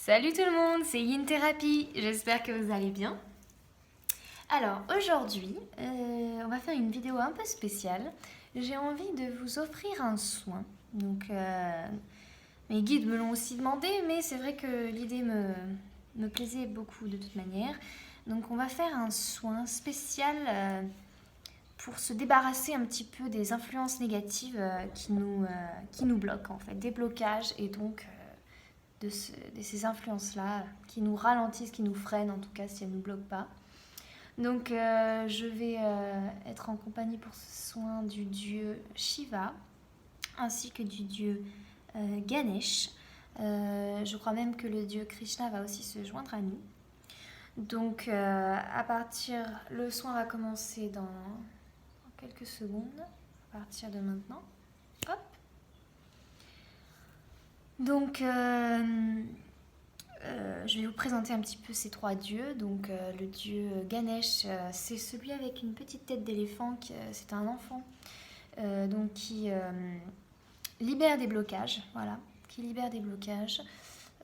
Salut tout le monde, c'est Yin Therapy, j'espère que vous allez bien. Alors aujourd'hui, on va faire une vidéo un peu spéciale. J'ai envie de vous offrir un soin. Donc mes guides me l'ont aussi demandé, mais c'est vrai que l'idée me plaisait beaucoup de toute manière. Donc on va faire un soin spécial pour se débarrasser un petit peu des influences négatives qui nous bloquent en fait, des blocages et donc de ces influences-là qui nous ralentissent, qui nous freinent en tout cas si elles ne nous bloquent pas. Donc je vais être en compagnie pour ce soin du dieu Shiva ainsi que du dieu Ganesh. Je crois même que le dieu Krishna va aussi se joindre à nous. Donc le soin va commencer dans quelques secondes, à partir de maintenant. Hop. Donc je vais vous présenter un petit peu ces trois dieux. Donc le dieu Ganesh, c'est celui avec une petite tête d'éléphant, c'est un enfant donc qui libère des blocages, voilà, qui libère des blocages,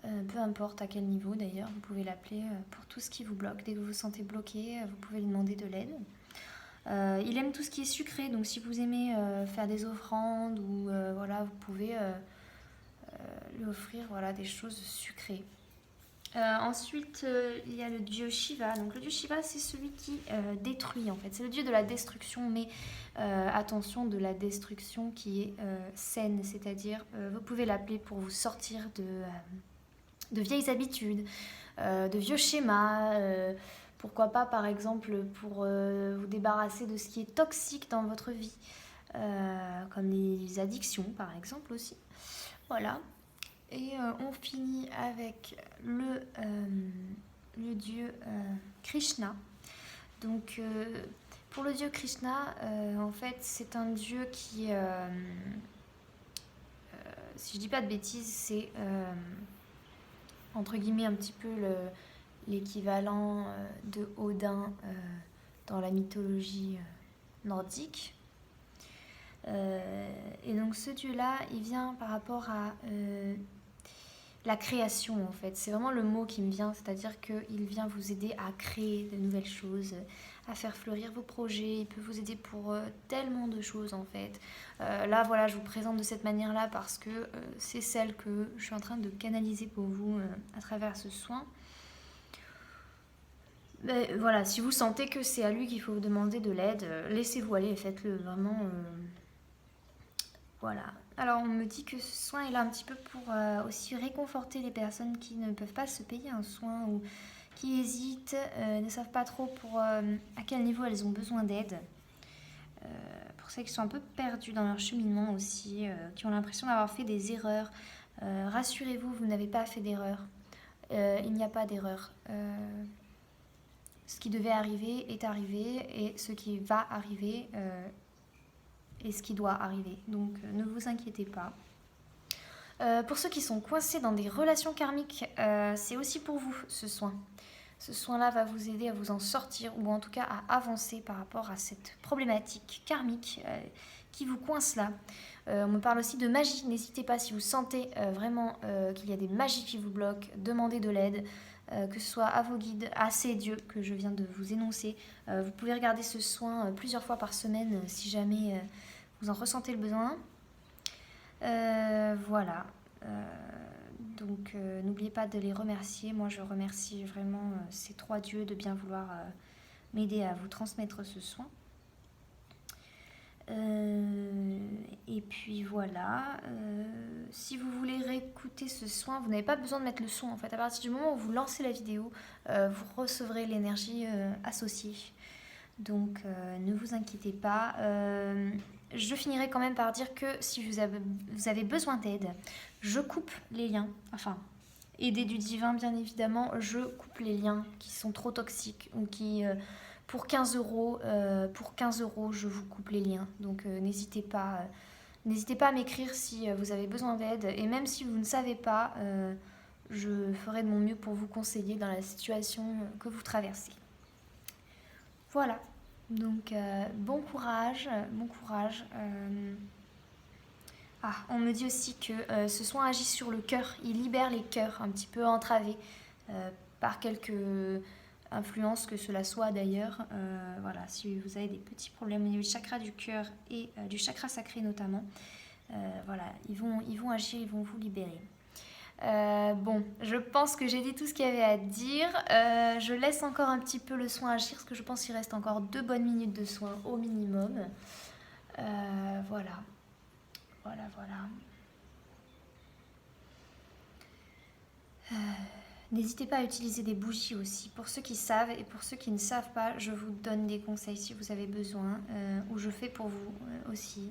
peu importe à quel niveau d'ailleurs, vous pouvez l'appeler pour tout ce qui vous bloque. Dès que vous vous sentez bloqué, vous pouvez lui demander de l'aide. Il aime tout ce qui est sucré, donc si vous aimez faire des offrandes ou voilà, vous pouvez lui offrir voilà, des choses sucrées. Ensuite, il y a le dieu Shiva. Donc le dieu Shiva, c'est celui qui détruit en fait. C'est le dieu de la destruction, mais attention, de la destruction qui est saine. C'est-à-dire, vous pouvez l'appeler pour vous sortir de vieilles habitudes, de vieux schémas. Pourquoi pas, par exemple, pour vous débarrasser de ce qui est toxique dans votre vie, comme les addictions, par exemple aussi. Voilà. Et on finit avec le dieu Krishna. Donc pour le dieu Krishna, en fait c'est un dieu qui, si je dis pas de bêtises, c'est entre guillemets un petit peu l'équivalent de Odin dans la mythologie nordique. Et donc ce dieu-là, il vient par rapport à la création en fait. C'est vraiment le mot qui me vient, c'est-à-dire qu'il vient vous aider à créer de nouvelles choses, à faire fleurir vos projets. Il peut vous aider pour tellement de choses en fait. Là voilà, je vous présente de cette manière-là parce que c'est celle que je suis en train de canaliser pour vous à travers ce soin. Mais voilà, si vous sentez que c'est à lui qu'il faut vous demander de l'aide, laissez-vous aller et faites-le vraiment. Voilà. Alors on me dit que ce soin est là un petit peu pour aussi réconforter les personnes qui ne peuvent pas se payer un soin ou qui hésitent, ne savent pas trop à quel niveau elles ont besoin d'aide. Pour celles qui sont un peu perdues dans leur cheminement aussi, qui ont l'impression d'avoir fait des erreurs. Rassurez-vous, vous n'avez pas fait d'erreur. Il n'y a pas d'erreur. Ce qui devait arriver est arrivé et ce qui va arriver et ce qui doit arriver. Donc ne vous inquiétez pas. Pour ceux qui sont coincés dans des relations karmiques, c'est aussi pour vous ce soin. Ce soin-là va vous aider à vous en sortir ou en tout cas à avancer par rapport à cette problématique karmique qui vous coince là. On me parle aussi de magie. N'hésitez pas si vous sentez vraiment qu'il y a des magies qui vous bloquent, demandez de l'aide. Que ce soit à vos guides, à ces dieux que je viens de vous énoncer. Vous pouvez regarder ce soin plusieurs fois par semaine si jamais vous en ressentez le besoin. Voilà. Donc n'oubliez pas de les remercier. Moi je remercie vraiment ces trois dieux de bien vouloir m'aider à vous transmettre ce soin. Et puis voilà, si vous voulez réécouter ce soin, vous n'avez pas besoin de mettre le son en fait. À partir du moment où vous lancez la vidéo, vous recevrez l'énergie associée. Donc ne vous inquiétez pas. Je finirai quand même par dire que si vous avez besoin d'aide, je coupe les liens. Enfin, aidé du divin bien évidemment, je coupe les liens qui sont trop toxiques ou qui... pour 15 euros, je vous coupe les liens. Donc n'hésitez pas à m'écrire si vous avez besoin d'aide. Et même si vous ne savez pas, je ferai de mon mieux pour vous conseiller dans la situation que vous traversez. Voilà. Donc bon courage. Ah, on me dit aussi que ce soin agit sur le cœur, il libère les cœurs un petit peu entravés par quelques influences que cela soit d'ailleurs. Voilà, si vous avez des petits problèmes au niveau du chakra du cœur et du chakra sacré notamment, voilà, ils vont agir, ils vont vous libérer. Bon, je pense que j'ai dit tout ce qu'il y avait à dire. Je laisse encore un petit peu le soin agir parce que je pense qu'il reste encore 2 bonnes minutes de soin au minimum. Voilà. N'hésitez pas à utiliser des bougies aussi. Pour ceux qui savent et pour ceux qui ne savent pas, je vous donne des conseils si vous avez besoin, ou je fais pour vous aussi.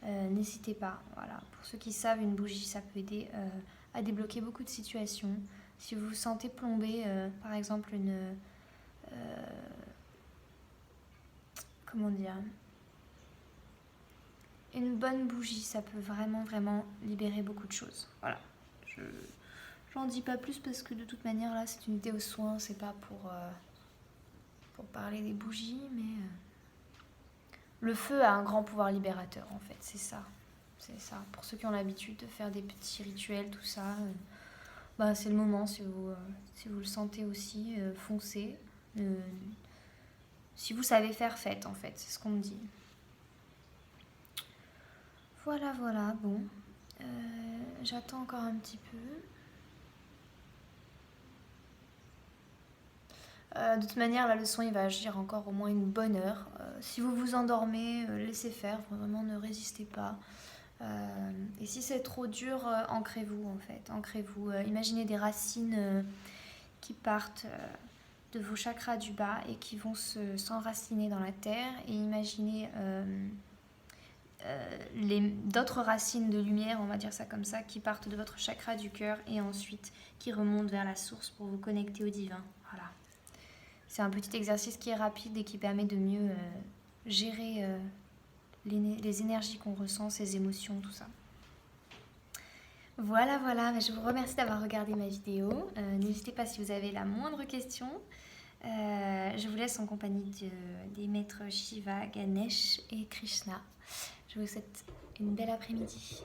N'hésitez pas. Voilà. Pour ceux qui savent, une bougie, ça peut aider à débloquer beaucoup de situations. Si vous vous sentez plombé, par exemple comment dire, une bonne bougie, ça peut vraiment, vraiment libérer beaucoup de choses. Voilà. J'en dis pas plus parce que de toute manière, là, c'est une idée aux soins, c'est pas pour parler des bougies, mais le feu a un grand pouvoir libérateur, en fait, c'est ça. C'est ça. Pour ceux qui ont l'habitude de faire des petits rituels, tout ça, bah, c'est le moment, si vous le sentez aussi, foncez. Si vous savez faire, faites, en fait, c'est ce qu'on me dit. Voilà, bon. J'attends encore un petit peu. De toute manière, la leçon, il va agir encore au moins une bonne heure. Si vous vous endormez, laissez faire, vraiment ne résistez pas. Et si c'est trop dur, ancrez-vous en fait. Ancrez-vous. Imaginez des racines qui partent de vos chakras du bas et qui vont s'enraciner dans la terre. Et imaginez d'autres racines de lumière, on va dire ça comme ça, qui partent de votre chakra du cœur et ensuite qui remontent vers la source pour vous connecter au divin. Voilà. C'est un petit exercice qui est rapide et qui permet de mieux gérer les énergies qu'on ressent, ses émotions, tout ça. Voilà, je vous remercie d'avoir regardé ma vidéo. N'hésitez pas si vous avez la moindre question. Je vous laisse en compagnie des maîtres Shiva, Ganesh et Krishna. Je vous souhaite une belle après-midi.